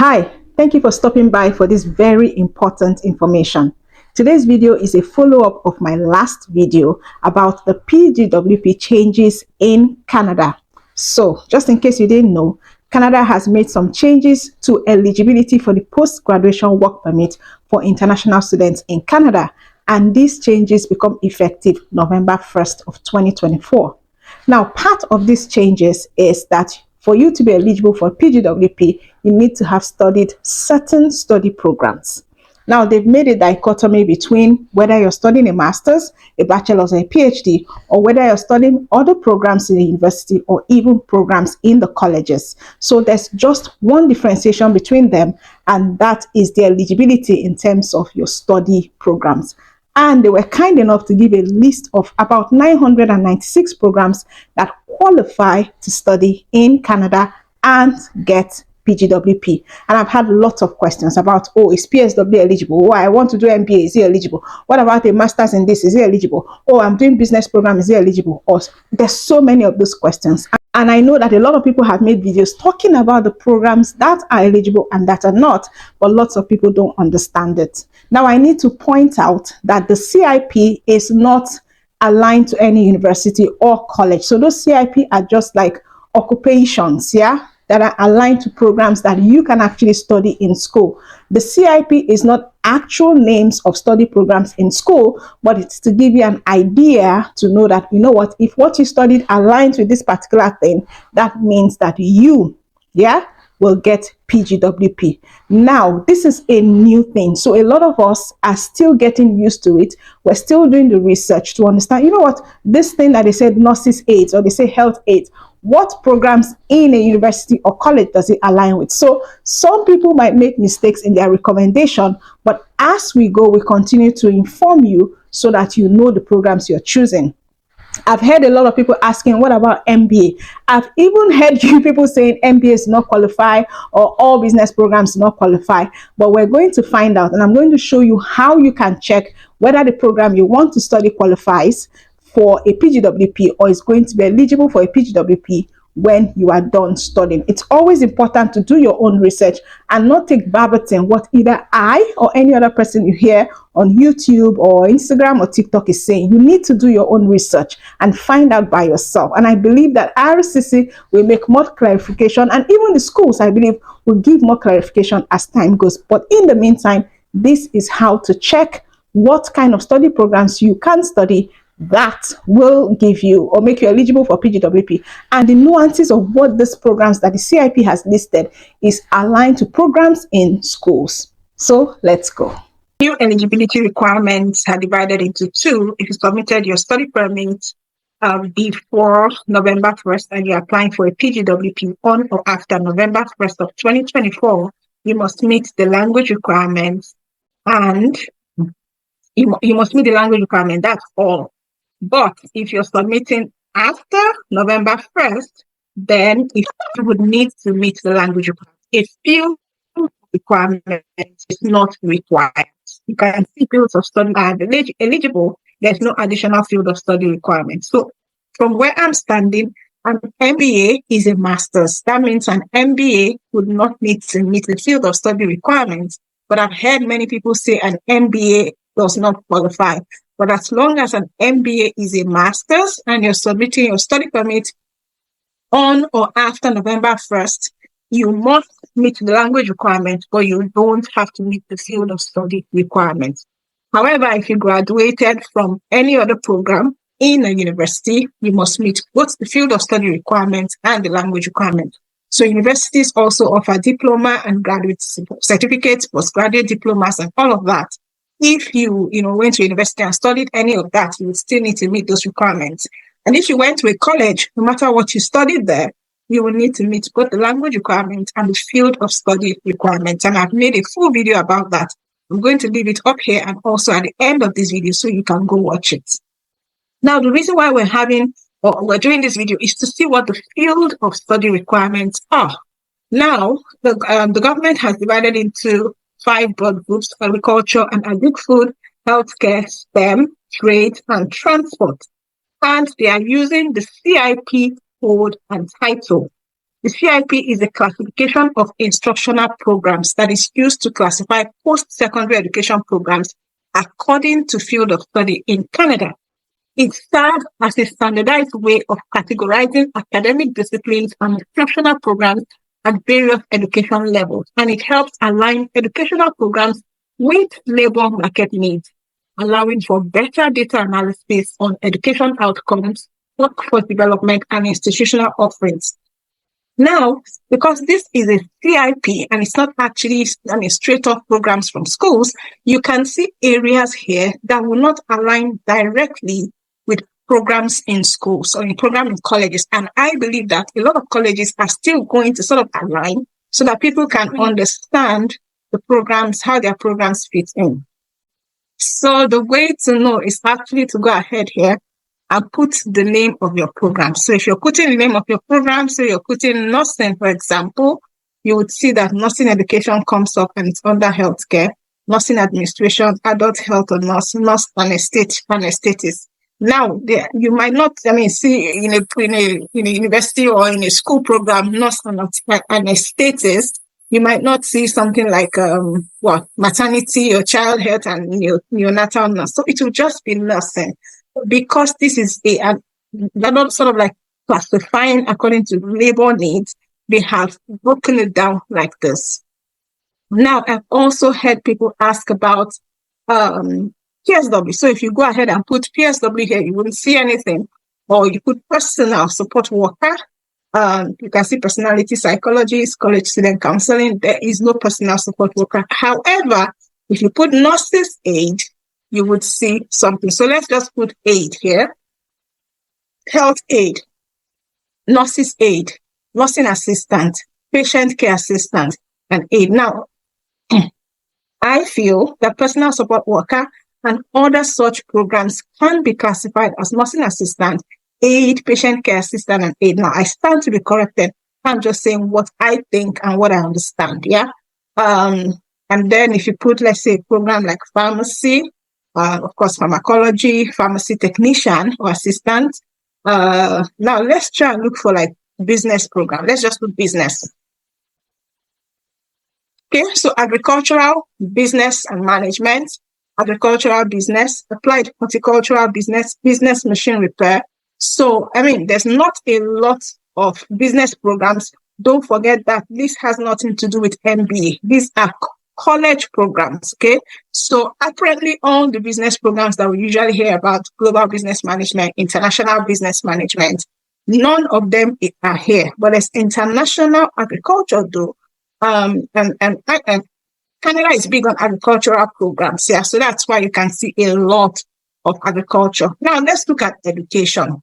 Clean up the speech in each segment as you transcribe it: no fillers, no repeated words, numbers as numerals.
Hi, thank you for stopping by for this very important information. Today's video is a follow-up of my last video about the PGWP changes in Canada. So, just in case you didn't know, Canada has made some changes to eligibility for the post-graduation work permit for international students in Canada, and these changes become effective November 1st of 2024. Now, part of these changes is that for you to be eligible for PGWP, you need to have studied certain study programs. Now, they've made a dichotomy between whether you're studying a master's, a bachelor's, or a PhD, or whether you're studying other programs in the university or even programs in the colleges. So there's just one differentiation between them, and that is the eligibility in terms of your study programs. And they were kind enough to give a list of about 996 programs that qualify to study in Canada and get PGWP. And I've had lots of questions about, oh, is PSW eligible? Oh, I want to do MBA, is it eligible? What about a master's in this, is it eligible? Oh, I'm doing business program, is it eligible? Or there's so many of those questions. And I know that a lot of people have made videos talking about the programs that are eligible and that are not, but lots of people don't understand it. Now, I need to point out that the CIP is not aligned to any university or college. So those CIP are just like occupations, yeah, that are aligned to programs that you can actually study in school. The CIP is not actual names of study programs in school, but it's to give you an idea to know that, you know what, if what you studied aligns with this particular thing, that means that you, will get PGWP. Now, this is a new thing. So a lot of us are still getting used to it. We're still doing the research to understand, you know what, this thing that they said nurses aides or they say health aides, what programs in a university or college does it align with? So some people might make mistakes in their recommendation, but as we go, we continue to inform you so that you know the programs you're choosing. I've heard a lot of people asking, what about MBA? I've even heard people saying MBA is not qualify or all business programs do not qualify. But we're going to find out, and I'm going to show you how you can check whether the program you want to study qualifies for a PGWP or is going to be eligible for a PGWP when you are done studying. It's always important to do your own research and not take verbatim what either I or any other person you hear on YouTube or Instagram or TikTok is saying. You need to do your own research and find out by yourself. And I believe that RCC will make more clarification, and even the schools, I believe, will give more clarification as time goes. But in the meantime, this is how to check what kind of study programs you can study that will give you or make you eligible for PGWP, and the nuances of what these programs that the CIP has listed is aligned to programs in schools. So let's go. New eligibility requirements are divided into two. If you submitted your study permit before November 1st and you're applying for a PGWP on or after November 1st of 2024, you must meet the language requirements, and you must meet the language requirement. That's all. But if you're submitting after November 1st, then you would need to meet the language requirement. A field requirement is not required. You can see fields of study are eligible. There's no additional field of study requirement. So from where I'm standing, an MBA is a master's. That means an MBA would not need to meet the field of study requirements. But I've heard many people say an MBA does not qualify. But as long as an MBA is a master's and you're submitting your study permit on or after November 1st, you must meet the language requirement, but you don't have to meet the field of study requirements. However, if you graduated from any other program in a university, you must meet both the field of study requirements and the language requirement. So universities also offer diploma and graduate certificates, postgraduate diplomas, and all of that. If you went to university and studied any of that, you would still need to meet those requirements. And if you went to a college, no matter what you studied there, you will need to meet both the language requirement and the field of study requirements. And I've made a full video about that. I'm going to leave it up here and also at the end of this video so you can go watch it. Now, the reason why we're doing this video is to see what the field of study requirements are. Now, the government has divided into 5 broad groups: agriculture and agri-food, healthcare, STEM, trade, and transport. And they are using the CIP code and title. The CIP is a classification of instructional programs that is used to classify post-secondary education programs according to field of study in Canada. It serves as a standardized way of categorizing academic disciplines and instructional programs at various education levels, and it helps align educational programs with labor market needs, allowing for better data analysis on education outcomes, workforce development, and institutional offerings. Now, because this is a CIP and it's not actually straight off programs from schools, you can see areas here that will not align directly with programs in schools or in programs in colleges. And I believe that a lot of colleges are still going to sort of align so that people can understand the programs, how their programs fit in. So the way to know is actually to go ahead here and put the name of your program. So if you're putting the name of your program, so you're putting nursing, for example, you would see that nursing education comes up and it's under healthcare, nursing administration, adult health or nurse anesthetist. Now, you might not, see in a university or in a school program, nurse anesthetist, you might not see something like maternity or child health and neonatal nurse. So it will just be nursing. Because this is they're not sort of like classifying according to labor needs, they have broken it down like this. Now, I've also heard people ask about PSW. So if you go ahead and put PSW here, you wouldn't see anything. Or you put personal support worker, you can see personality psychologist, college student counseling. There is no personal support worker. However, if you put nurses aid, you would see something. So let's just put aid here. Health aid, nurses aid, nursing assistant, patient care assistant, and aid. Now, I feel that personal support worker and other such programs can be classified as nursing assistant, aid, patient care assistant, and aid. Now, I stand to be corrected. I'm just saying what I think and what I understand, yeah? And then if you put, let's say, a program like pharmacy, of course, pharmacology, pharmacy technician or assistant. Now, let's try and look for like business program. Let's just put business. Okay, so agricultural, business and management, agricultural business, applied horticultural business, business machine repair. So, there's not a lot of business programs. Don't forget that this has nothing to do with MBA. These are college programs, okay? So apparently all the business programs that we usually hear about, global business management, international business management, none of them are here. But there's international agriculture though. And Canada is big on agricultural programs, yeah. So that's why you can see a lot of agriculture. Now let's look at education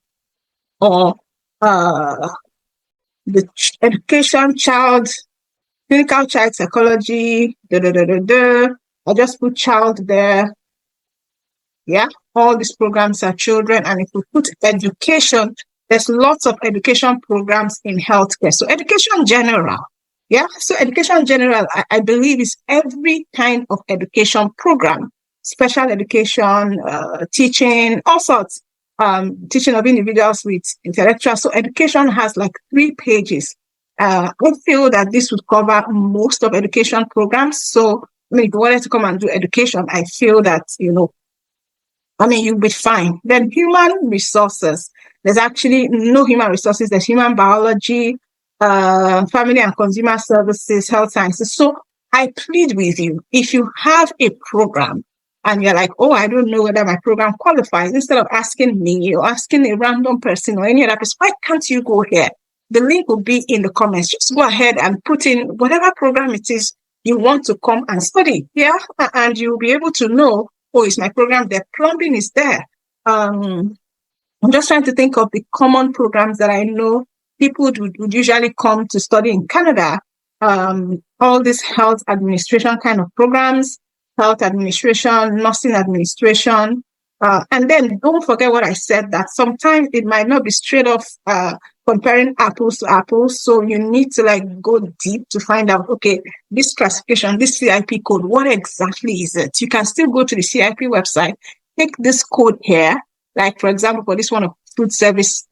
or the education clinical child psychology, I just put child there. Yeah, all these programs are children. And if we put education, there's lots of education programs in healthcare. So education general. Yeah, so education general, I believe is every kind of education program, special education, teaching, all sorts, teaching of individuals with intellectual. So education has like 3 pages. I feel that this would cover most of education programs. So, if you wanted to come and do education, I feel that, you'll be fine. Then human resources. There's actually no human resources. There's human biology, family and consumer services, health sciences. So I plead with you, if you have a program and you're like, oh, I don't know whether my program qualifies, instead of asking me or asking a random person or any other person, why can't you go here? The link will be in the comments. Just go ahead and put in whatever program it is you want to come and study. Yeah. And you'll be able to know, oh, is my program there? Plumbing is there. I'm just trying to think of the common programs that I know people would usually come to study in Canada. All these health administration kind of programs, health administration, nursing administration. And then don't forget what I said, that sometimes it might not be straight off comparing apples to apples. So you need to go deep to find out, okay, this classification, this CIP code, what exactly is it? You can still go to the CIP website, take this code here, like for example, for this one of food service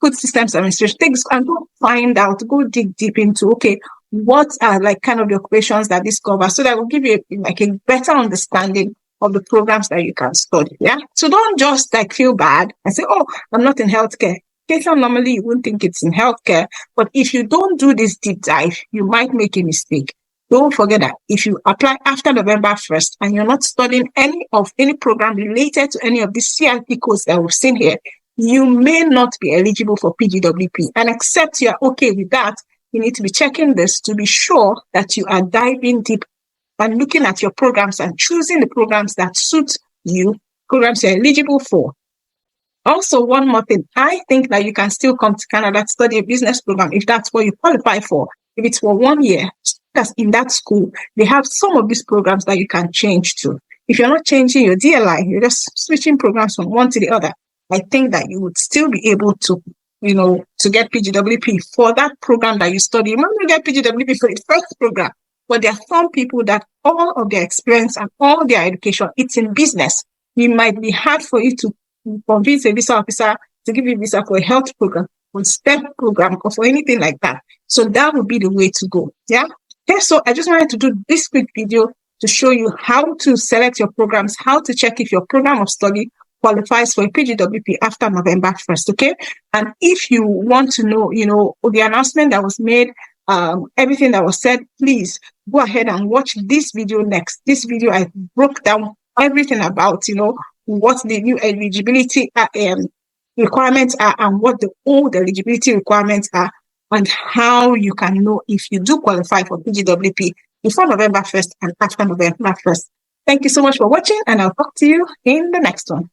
food systems administration, and go find out, go dig deep into, okay, what are like kind of the occupations that this covers, so that will give you like a better understanding of the programs that you can study. Yeah. So don't just like feel bad and say, oh, I'm not in healthcare. Normally you wouldn't think it's in healthcare, but if you don't do this deep dive, you might make a mistake. Don't forget that if you apply after November 1st and you're not studying any program related to any of these CRP codes that we've seen here, you may not be eligible for PGWP. And except you're okay with that, you need to be checking this to be sure that you are diving deep and looking at your programs and choosing the programs that suit you, programs you're eligible for. Also, one more thing, I think that you can still come to Canada to study a business program if that's what you qualify for. If it's for 1 year, because in that school, they have some of these programs that you can change to. If you're not changing your DLI, you're just switching programs from one to the other, I think that you would still be able to, to get PGWP for that program that you study. You might not get PGWP for the first program, but there are some people that all of their experience and all their education, it's in business. It might be hard for you to convince a visa officer to give you a visa for a health program, or STEP program, or for anything like that. So that would be the way to go. Yeah. Okay. So I just wanted to do this quick video to show you how to select your programs, how to check if your program of study qualifies for a PGWP after November 1st. Okay. And if you want to know, the announcement that was made, everything that was said, please go ahead and watch this video next. This video, I broke down everything about, what the new eligibility requirements are and what the old eligibility requirements are, and how you can know if you do qualify for PGWP before November 1st and after November 1st. Thank you so much for watching, and I'll talk to you in the next one.